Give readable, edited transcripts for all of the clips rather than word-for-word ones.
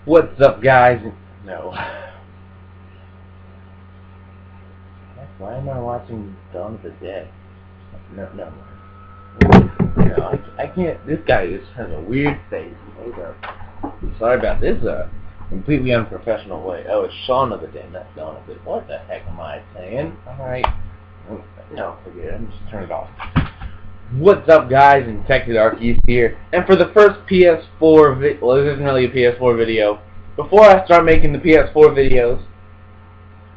What's up, guys? No. Why am I watching Dawn of the Dead? No. No, I can't. This guy just has a weird face. Hold up. Sorry about this. Completely unprofessional way. Oh, it's Shaun of the Dead, not Dawn of the Dead. What the heck am I saying? Alright. No, forget it. I'm just turn it off. What's up, guys? InfectedArceus here. And for the first PS4 well, this isn't really a PS4 video. Before I start making the PS4 videos,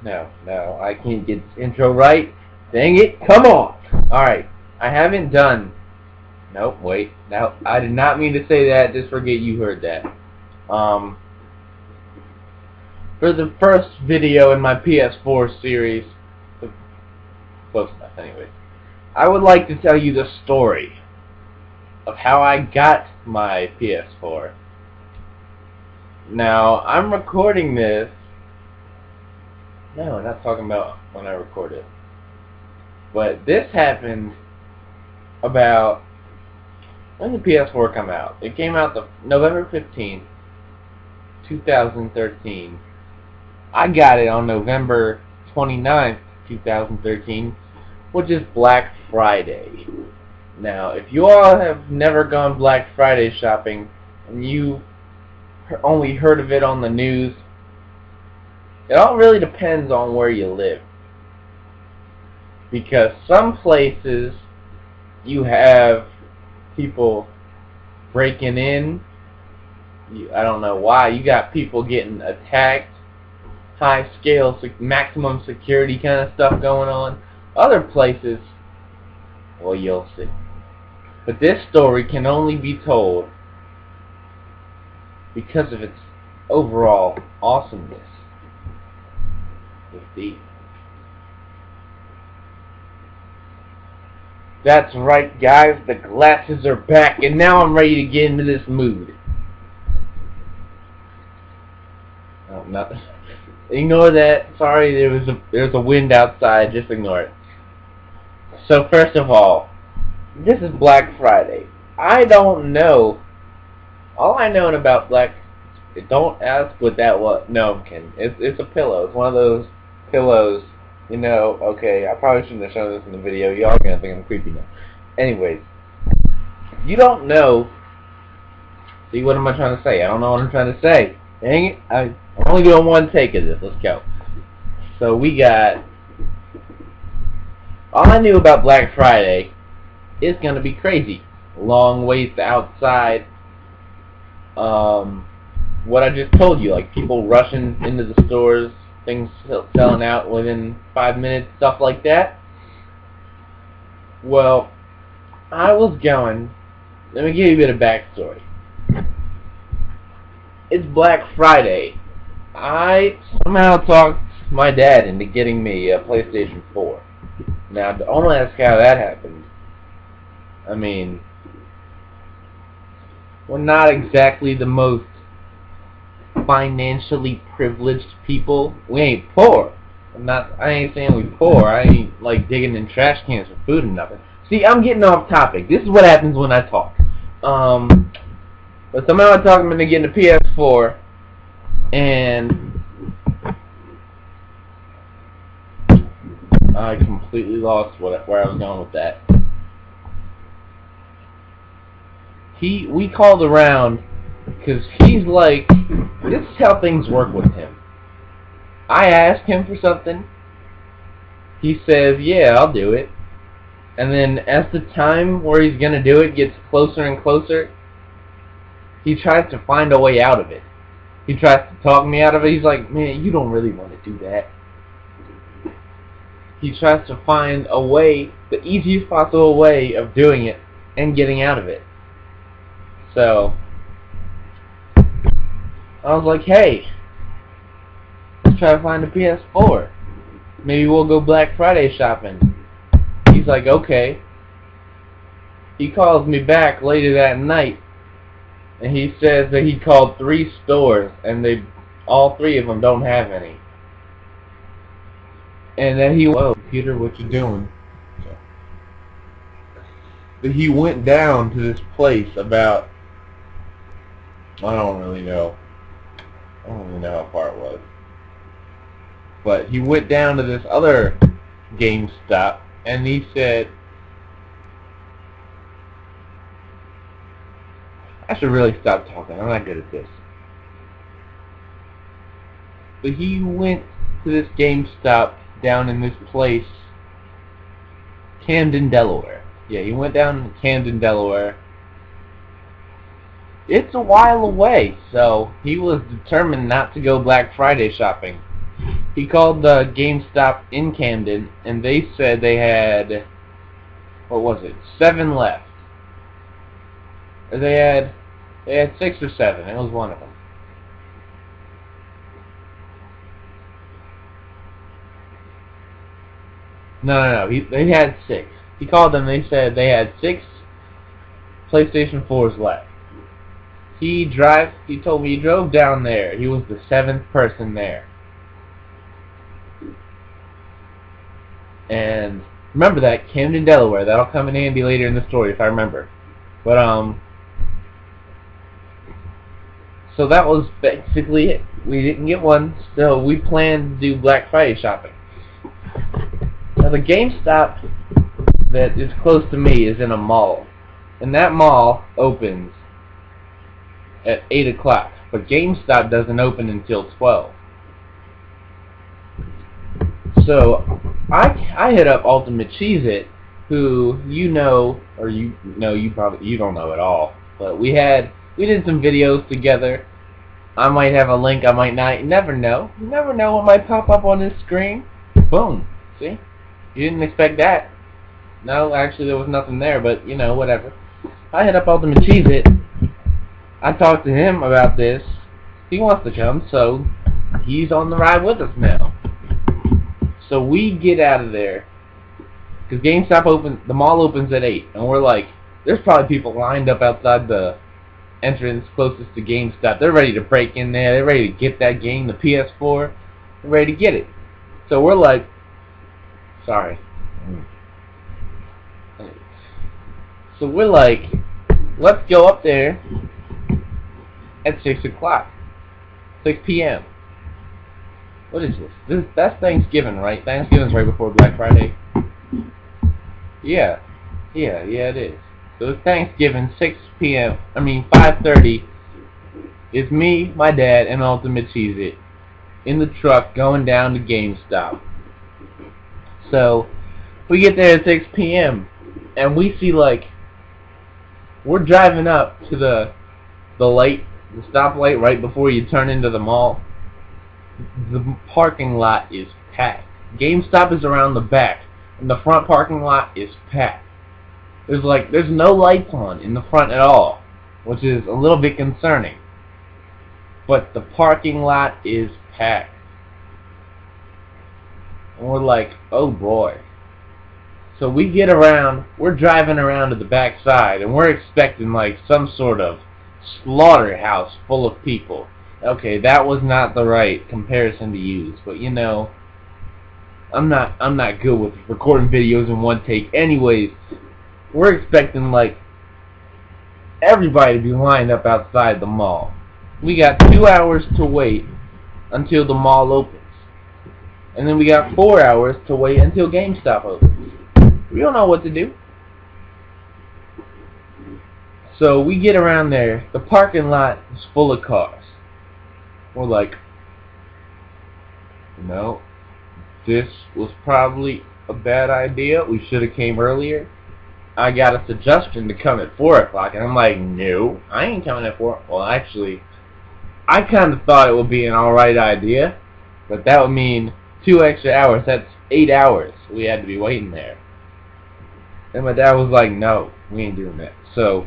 no, I can't get this intro right. Dang it, come on! Alright, I haven't done... Nope, wait. Now, I did not mean to say that, just forget you heard that. For the first video in my PS4 series, close enough anyways, I would like to tell you the story of how I got my PS4. Now, I'm recording this... No, I'm not talking about when I record it. But this happened about... When did the PS4 come out? It came out November 15th, 2013. I got it on November 29th, 2013, which is Black Friday. Now, if you all have never gone Black Friday shopping, and you only heard of it on the news, it all really depends on where you live. Because some places you have people breaking in, I don't know why, you got people getting attacked, high scale, maximum security kind of stuff going on. Other places, well, you'll see. But this story can only be told because of its overall awesomeness. Indeed. That's right, guys, the glasses are back, and now I'm ready to get into this mood. Oh, nothing. Ignore that. Sorry, there's a wind outside. Just ignore it. So first of all, this is Black Friday. I don't know. All I know about don't ask what that was. No, I'm kidding. It's a pillow. It's one of those pillows. You know. Okay, I probably shouldn't have shown this in the video. Y'all gonna think I'm creepy now. Anyways, you don't know. See, what am I trying to say? I don't know what I'm trying to say. Dang it! I'm only doing one take of this. Let's go. So we got... All I knew about Black Friday is going to be crazy. Long waits outside. What I just told you, like people rushing into the stores, things selling out within 5 minutes, stuff like that. Well, I was going... Let me give you a bit of backstory. It's Black Friday. I somehow talked my dad into getting me a PlayStation 4. Now, don't ask how that happened. I mean, we're not exactly the most financially privileged people. We ain't poor. I ain't saying we poor. I ain't like digging in trash cans for food and nothing. See, I'm getting off topic. This is what happens when I talk. But somehow I talked him into getting a PS4, and I completely lost where I was going with that. We called around because he's like, this is how things work with him. I ask him for something, he says, yeah, I'll do it. And then as the time where he's gonna do it gets closer and closer, he tries to find a way out of it. He tries to talk me out of it. He's like, man, you don't really want to do that. He tries to find a way, the easiest possible way of doing it and getting out of it. So, I was like, hey, let's try to find a PS4. Maybe we'll go Black Friday shopping. He's like, okay. He calls me back later that night, and he says that he called 3 stores, and all 3 of them don't have any. And then whoa, Peter, what you doing? But he went down to this place about, I don't really know, I don't even know how far it was. But he went down to this other GameStop and he said, I should really stop talking. I'm not good at this. But he went to this GameStop down in this place, Camden, Delaware. Yeah, he went down to Camden, Delaware. It's a while away, so he was determined not to go Black Friday shopping. He called the GameStop in Camden, and they said they had, what was it, 7 left. Or they had 6 or 7. It was one of them. No. They had 6. He called them. They said they had 6 PlayStation 4s left. He told me he drove down there. He was the 7th person there. And remember that, Camden, Delaware. That'll come in handy later in the story if I remember. But so that was basically it. We didn't get one, so we planned to do Black Friday shopping. Now the GameStop that is close to me is in a mall, and that mall opens at 8 o'clock, but GameStop doesn't open until 12. So I hit up Ultimate Cheez-It, who you know, or you don't know at all, but we did some videos together. I might have a link, I might not. You never know. You never know what might pop up on this screen. Boom. See? You didn't expect that. No, actually there was nothing there, but you know, whatever. I hit up Ultimate Cheez-It. I talked to him about this. He wants to come, so he's on the ride with us now. So we get out of there, because the mall opens at 8, and we're like, there's probably people lined up outside the entrance closest to GameStop. They're ready to break in there. They're ready to get that game, the PS4. They're ready to get it. So we're like, sorry. So we're like, let's go up there at 6 o'clock. 6 p.m. What is this? That's Thanksgiving, right? Thanksgiving's right before Black Friday. Yeah, it is. So it's Thanksgiving, 6 p.m. 5:30. It's me, my dad, and Ultimate Cheez-It in the truck going down to GameStop. So we get there at 6 p.m. and we see, like, we're driving up to the stoplight right before you turn into the mall. The parking lot is packed. GameStop is around the back, and the front parking lot is packed. There's no lights on in the front at all, which is a little bit concerning. But the parking lot is packed. And we're like, oh boy. So we get around, we're driving around to the back side, and we're expecting like some sort of slaughterhouse full of people. Okay, that was not the right comparison to use, but you know, I'm not good with recording videos in one take. Anyways, we're expecting like everybody to be lined up outside the mall. We got 2 hours to wait until the mall opens. And then we got 4 hours to wait until GameStop opens. We don't know what to do. So we get around there. The parking lot is full of cars. We're like, no, this was probably a bad idea. We should have came earlier. I got a suggestion to come at 4 o'clock, and I'm like, no, I ain't coming at 4. Well, actually, I kind of thought it would be an alright idea, but that would mean 2 extra hours. That's 8 hours we had to be waiting there. And my dad was like, no, we ain't doing that. So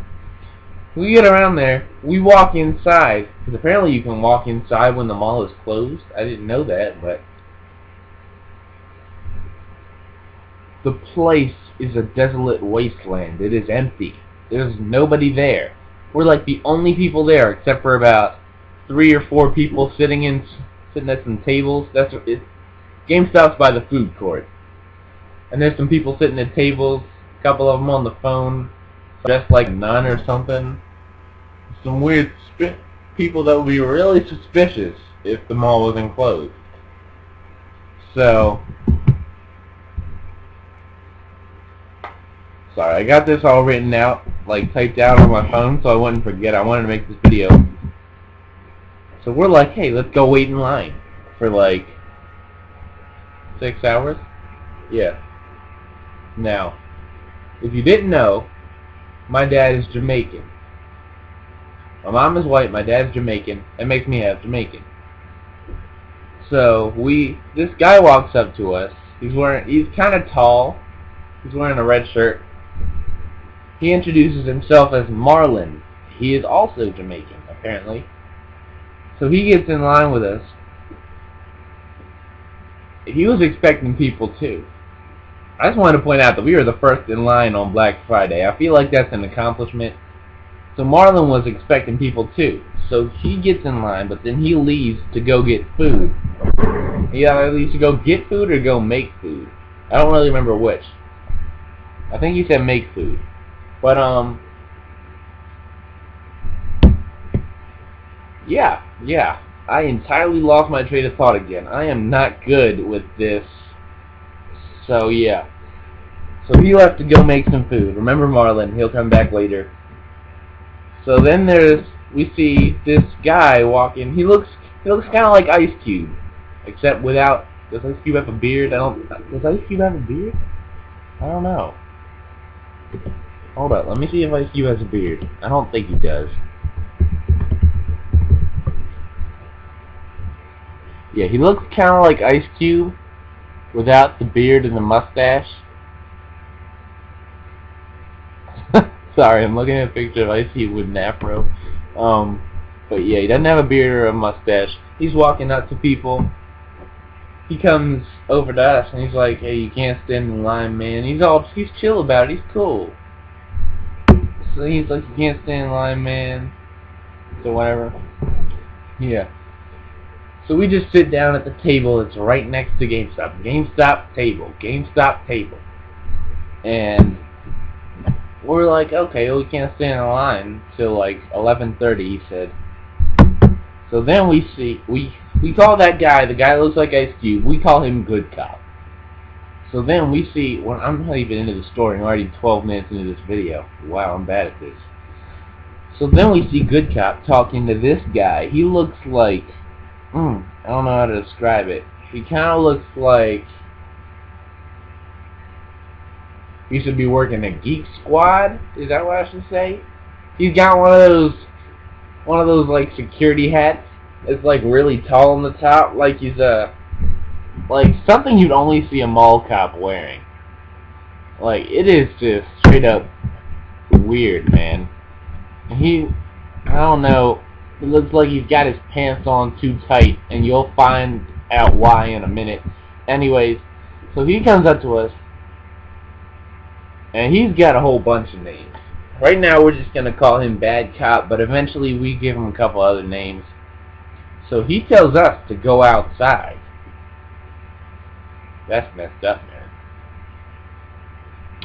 we get around there, we walk inside, because apparently you can walk inside when the mall is closed. I didn't know that, but the place is a desolate wasteland. It is empty. There's nobody there. We're like the only people there, except for about 3 or 4 people sitting at some tables. That's it. GameStop's by the food court, and there's some people sitting at tables. A couple of them on the phone, dressed like nun or something. Some weird people that would be really suspicious if the mall wasn't closed. So, sorry, I got this all written out, like typed out on my phone so I wouldn't forget. I wanted to make this video. So we're like, hey, let's go wait in line for like 6 hours? Yeah. Now, if you didn't know, my dad is Jamaican. My mom is white, my dad's Jamaican. That makes me half Jamaican. So this guy walks up to us. He's kind of tall. He's wearing a red shirt. He introduces himself as Marlon. He is also Jamaican, apparently. So he gets in line with us. He was expecting people too. I just wanted to point out that we were the first in line on Black Friday. I feel like that's an accomplishment. So Marlon was expecting people too. So he gets in line, but then he leaves to go get food. He either leaves to go get food or go make food. I don't really remember which. I think he said make food. But yeah. I entirely lost my train of thought again. I am not good with this. So yeah. So he left to go make some food. Remember Marlon, he'll come back later. So then we see this guy walking. He looks kind of like Ice Cube, except without. Does Ice Cube have a beard? Does Ice Cube have a beard? I don't know. Hold up, let me see if Ice Cube has a beard. I don't think he does. Yeah, he looks kind of like Ice Cube without the beard and the mustache. Sorry, I'm looking at a picture of Ice Cube with an afro. But yeah, he doesn't have a beard or a mustache. He's walking up to people. He comes over to us and he's like, "Hey, you can't stand in line, man." He's chill about it. He's cool. So he's like, "You can't stand in line, man." So whatever. Yeah. So we just sit down at the table. It's right next to GameStop. GameStop table. And we're like, okay, well, we can't stand in line till like 11:30, he said. So then we call that guy, the guy that looks like Ice Cube, we call him Good Cop. So then we see, well, I'm not even into the story, I'm already 12 minutes into this video. Wow, I'm bad at this. So then we see Good Cop talking to this guy. He looks like, I don't know how to describe it. He kind of looks like he should be working a Geek Squad. Is that what I should say? He's got one of those like security hats. It's like really tall on the top, like he's like something you'd only see a mall cop wearing. Like it is just straight up weird, man. I don't know. It looks like he's got his pants on too tight, and you'll find out why in a minute. Anyways, so he comes up to us. And he's got a whole bunch of names. Right now we're just going to call him Bad Cop, but eventually we give him a couple other names. So he tells us to go outside. That's messed up, man.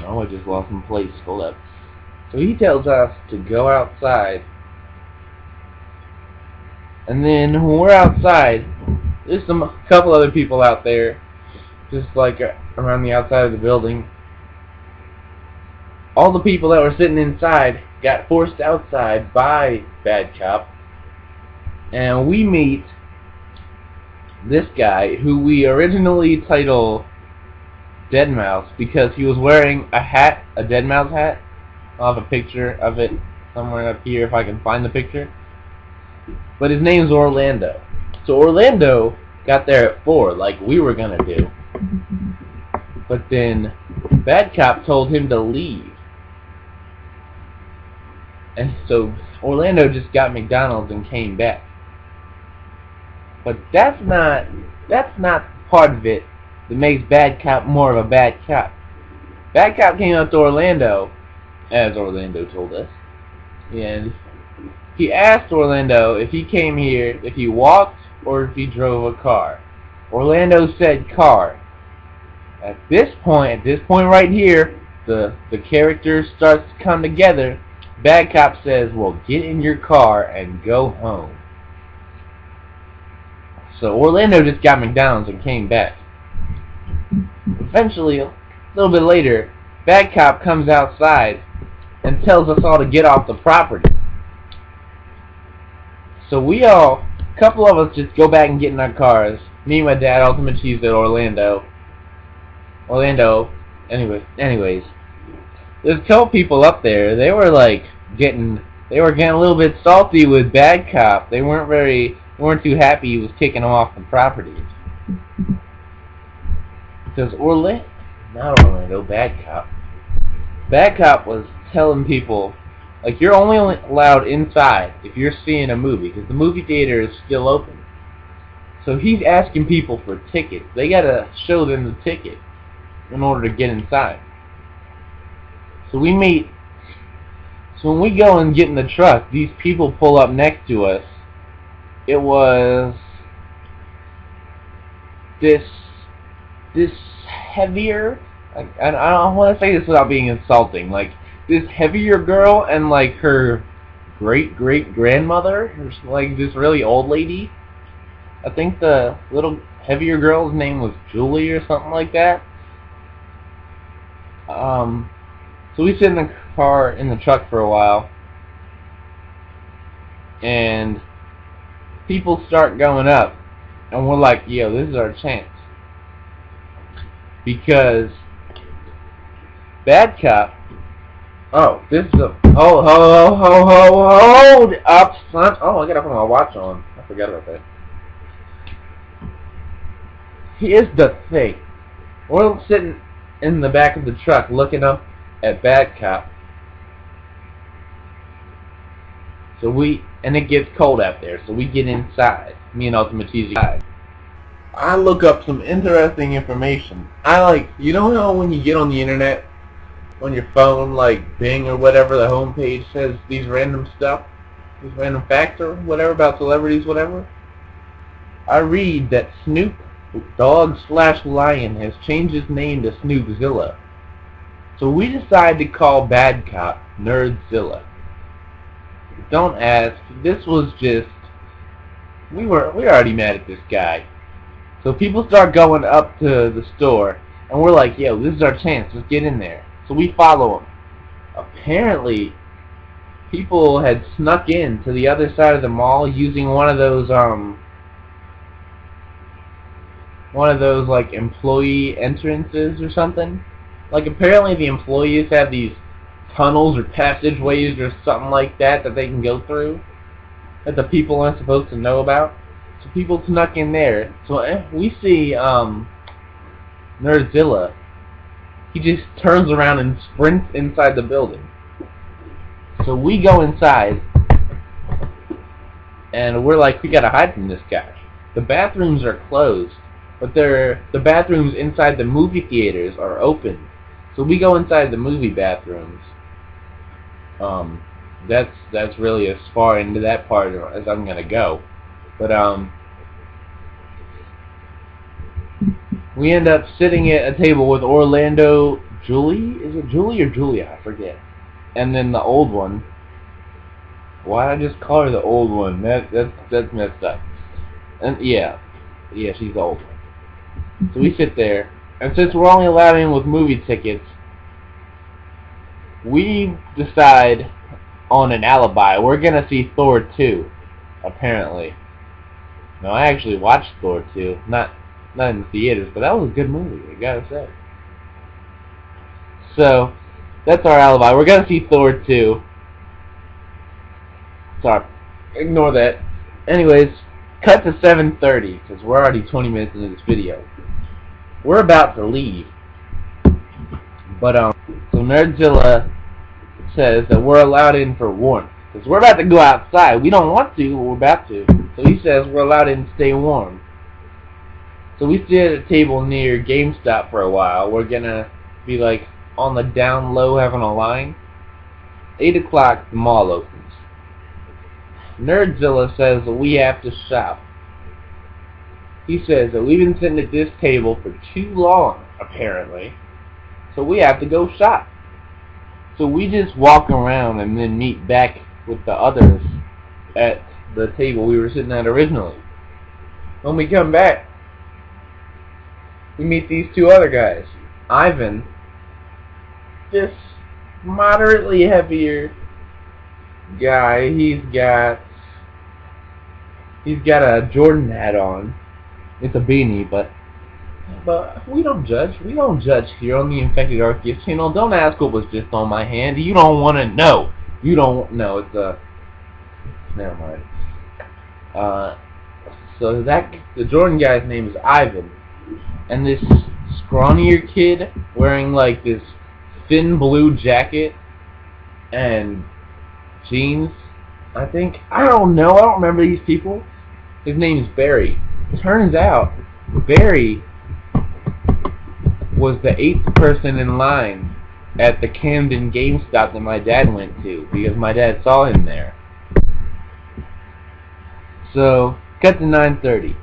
Oh, I just lost my place. Hold up. So he tells us to go outside. And then when we're outside, there's a couple other people out there, just like around the outside of the building. All the people that were sitting inside got forced outside by Bad Cop, and we meet this guy who we originally titled Deadmau5 because he was wearing a hat, a Deadmau5 hat. I'll have a picture of it somewhere up here if I can find the picture. But his name's Orlando. So Orlando got there at 4 like we were gonna do. But then Bad Cop told him to leave. And so Orlando just got McDonald's and came back. But that's not part of it that makes Bad Cop more of a bad cop. Bad Cop came up to Orlando, as Orlando told us, and he asked Orlando if he came here, if he walked or if he drove a car. Orlando said car. At this point right here, the characters start to come together. Bad Cop says, well, get in your car and go home. So Orlando just got McDonald's and came back. Eventually, a little bit later, Bad Cop comes outside and tells us all to get off the property. So a couple of us just go back and get in our cars. Me and my dad, Ultimate Cheese at Orlando. Anyways, there's a couple people up there. They were getting a little bit salty with Bad Cop. They weren't too happy he was kicking them off the property. Because Bad Cop was telling people, you're only allowed inside if you're seeing a movie, because the movie theater is still open. So he's asking people for tickets. They gotta show them the ticket in order to get inside. So when we go and get in the truck, these people pull up next to us. It was this heavier, I don't want to say this without being insulting, this heavier girl and her great-great-grandmother, this really old lady. I think the little heavier girl's name was Julie or something like that. So we sit in the truck for a while, and people start going up, and we're like, yo, this is our chance. Because Bad Cop, hold up, son. Oh, I gotta put my watch on. I forgot about that. Here's the thing. We're sitting in the back of the truck looking up at Bad Cop. And it gets cold out there, so we get inside. Me and Ultimate Cheesy. I look up some interesting information. You know how when you get on the internet, on your phone, Bing or whatever, the homepage says these random facts or whatever about celebrities, whatever? I read that Snoop Dogg/Lion has changed his name to Snoopzilla. So we decided to call Bad Cop Nerdzilla. Don't ask. This was just, we were already mad at this guy. So people start going up to the store, and we're like, yo, this is our chance. Let's get in there. So we follow them. Apparently, people had snuck in to the other side of the mall using one of those employee entrances or something. Apparently the employees have these tunnels or passageways or something like that they can go through that the people aren't supposed to know about. So people snuck in there. So we see Nerdzilla. He just turns around and sprints inside the building. So we go inside, and we're like, we gotta hide from this guy. The bathrooms are closed, but the bathrooms inside the movie theaters are open. So we go inside the movie bathrooms. That's really as far into that part as I'm gonna go. But we end up sitting at a table with Orlando, Julie? Is it Julie or Julia? I forget. And then the old one. Why did I just call her the old one? That's messed up. And yeah, she's the old one. So we sit there, and since we're only allowed in with movie tickets, we decide on an alibi. We're gonna see Thor 2, apparently. No, I actually watched Thor 2, not in the theaters, but that was a good movie, I gotta say. So that's our alibi. We're gonna see Thor 2. Sorry, ignore that. Anyways, cut to 7:30 because we're already 20 minutes into this video. We're about to leave, but so Nerdzilla says that we're allowed in for warmth because we're about to go outside. We don't want to, but we're about to. So he says we're allowed in to stay warm. So we sit at a table near GameStop for a while. We're gonna be on the down low having a line. 8 o'clock, the mall opens. Nerdzilla says that we have to shop. He says that we've been sitting at this table for too long, apparently. So we have to go shop. So we just walk around and then meet back with the others at the table we were sitting at originally. When we come back, we meet these two other guys. Ivan, this moderately heavier guy. He's got a Jordan hat on. It's a beanie, but we don't judge. We don't judge here on the InfectedArceus channel. Don't ask what was just on my hand. You don't want to know. You don't know. It's a... Never mind. So the Jordan guy's name is Ivan. And this scrawnier kid wearing like this thin blue jacket and jeans, I think. I don't know. I don't remember these people. His name's Barry. Turns out, Barry was the 8th person in line at the Camden GameStop that my dad went to, because my dad saw him there. So, cut to 9:30.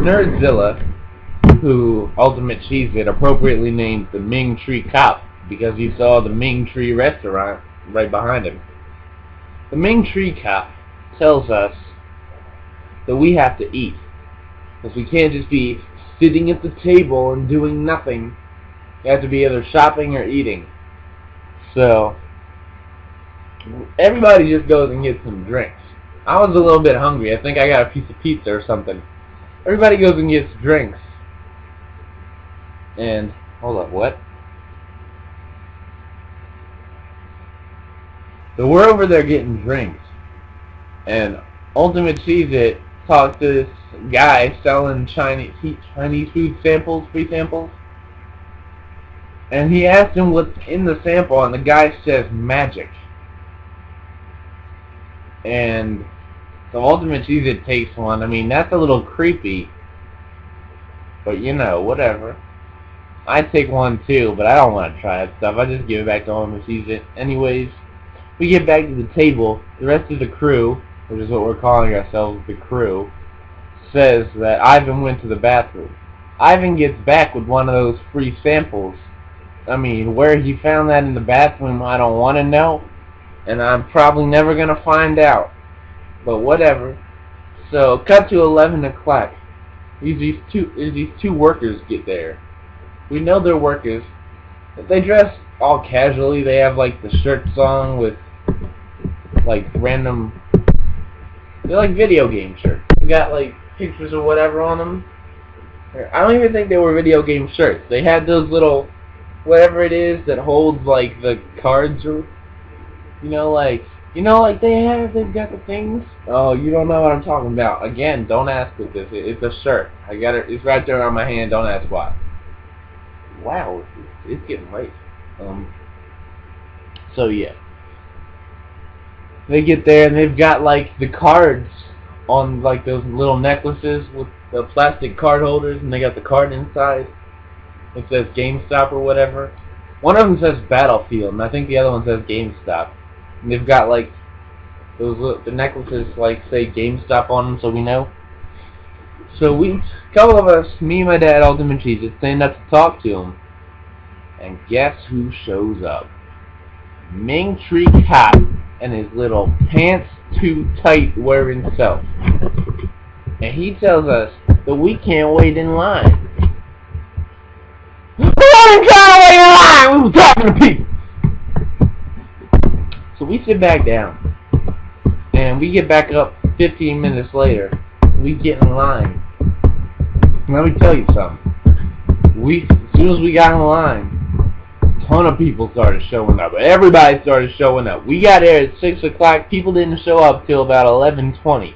Nerdzilla, who Ultimate Cheez-It appropriately named the Ming Tree Cop, because he saw the Ming Tree restaurant right behind him. The Ming Tree Cop tells us that we have to eat, because we can't just be sitting at the table and doing nothing. You have to be either shopping or eating. So everybody just goes and gets some drinks. I was a little bit hungry. I think I got a piece of pizza or something. Everybody goes and gets drinks. And hold up, what? So we're over there getting drinks, and Ultimate Cheez-It talked to this guy selling Chinese food samples, free samples, and he asked him what's in the sample, and the guy says magic. And so Ultimate Cheez-It takes one. I mean, that's a little creepy, but you know, whatever. I'd take one too, but I don't want to try that stuff. I just give it back to Ultimate Cheez-It. Anyways, we get back to the table. The rest of the crew, which is what we're calling ourselves, the crew, says that Ivan went to the bathroom. Ivan gets back with one of those free samples. I mean, where he found that in the bathroom, I don't want to know, and I'm probably never going to find out. But whatever. So, cut to 11 o'clock. These two workers get there. We know they're workers. They dress all casually. They have like the shirts on with like random... They're like video game shirts. They got like pictures or whatever on them. I don't even think they were video game shirts. They had those little, whatever it is that holds like the cards, or like they've got the things. Oh, you don't know what I'm talking about. Again, don't ask with this. It's a shirt. I got it. It's right there on my hand. Don't ask why. Wow, it's getting late. So yeah. They get there and they've got like the cards on like those little necklaces with the plastic card holders, and they got the card inside. It says GameStop or whatever. One of them says Battlefield, and I think the other one says GameStop. And they've got like the necklaces like say GameStop on them, so we know. So a couple of us, me and my dad, Ultimate Cheez-It, stand up to talk to him, and guess who shows up? Ming Tree Cop and his little pants too tight wearing self. And he tells us that we can't wait in line. We can't wait in line! We were talking to people! So we sit back down, and we get back up 15 minutes later. We get in line. Let me tell you something. As soon as we got in line, a ton of people started showing up. Everybody started showing up. We got there at 6 o'clock. People didn't show up till about 11:20.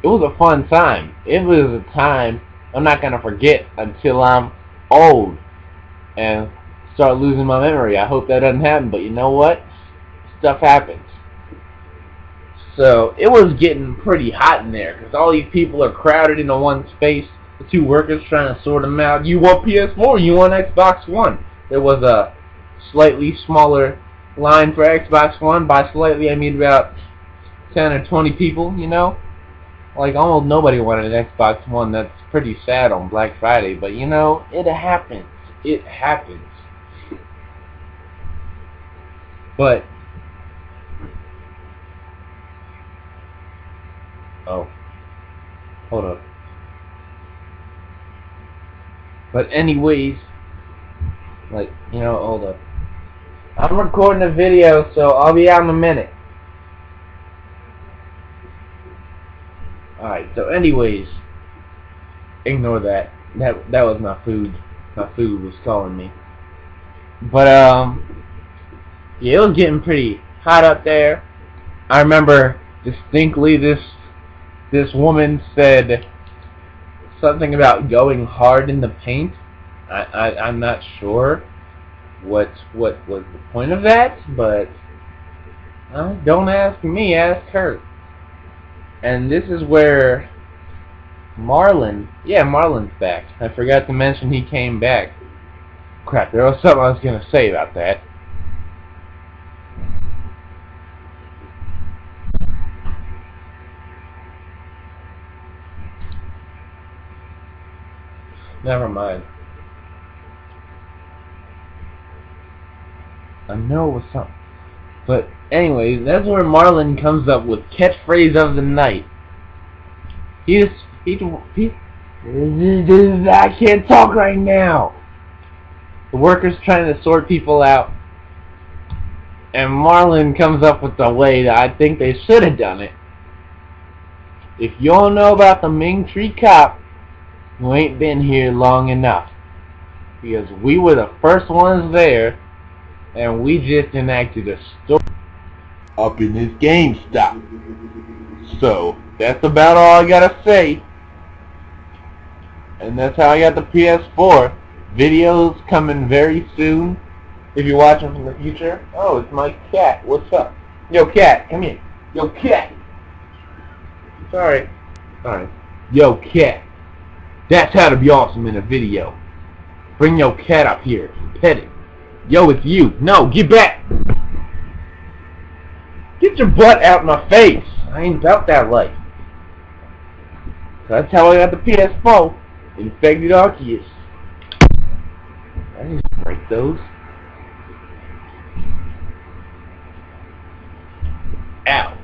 It was a fun time. It was a time I'm not going to forget until I'm old and start losing my memory. I hope that doesn't happen, but you know what? Stuff happens. So it was getting pretty hot in there because all these people are crowded into one space. The two workers trying to sort them out. You want PS4? You want Xbox One? There was a slightly smaller line for Xbox One. By slightly, I mean about 10 or 20 people, Like almost nobody wanted an Xbox One. That's pretty sad on Black Friday, but it happens. It happens. But Oh, hold up. But anyways, like, hold up. I'm recording a video, so I'll be out in a minute. Alright, so anyways, ignore that. That was my food. My food was calling me. But yeah, it was getting pretty hot up there. I remember distinctly this woman said something about going hard in the paint. I'm not sure what was the point of that, but don't ask me, ask her. And this is where Marlon's back. I forgot to mention he came back. Crap, there was something I was gonna say about that. Never mind. I know it was something. But anyways, that's where Marlon comes up with catchphrase of the night. I can't talk right now. The workers trying to sort people out, and Marlon comes up with the way that I think they should have done it. If you don't know about the Ming Tree Cop, you ain't been here long enough, because we were the first ones there, and we just enacted a story up in this GameStop. So that's about all I gotta say. And that's how I got the PS4. Videos coming very soon. If you're watching from the future. Oh, it's my cat. What's up? Yo, cat, come here. Yo, cat. Sorry. Alright. Yo, cat. That's how to be awesome in a video. Bring your cat up here. Pet it. Yo, it's you. No, get back. Get your butt out my face. I ain't about that life. So that's how I got the PS4. InfectedArceus. I didn't break those. Ow.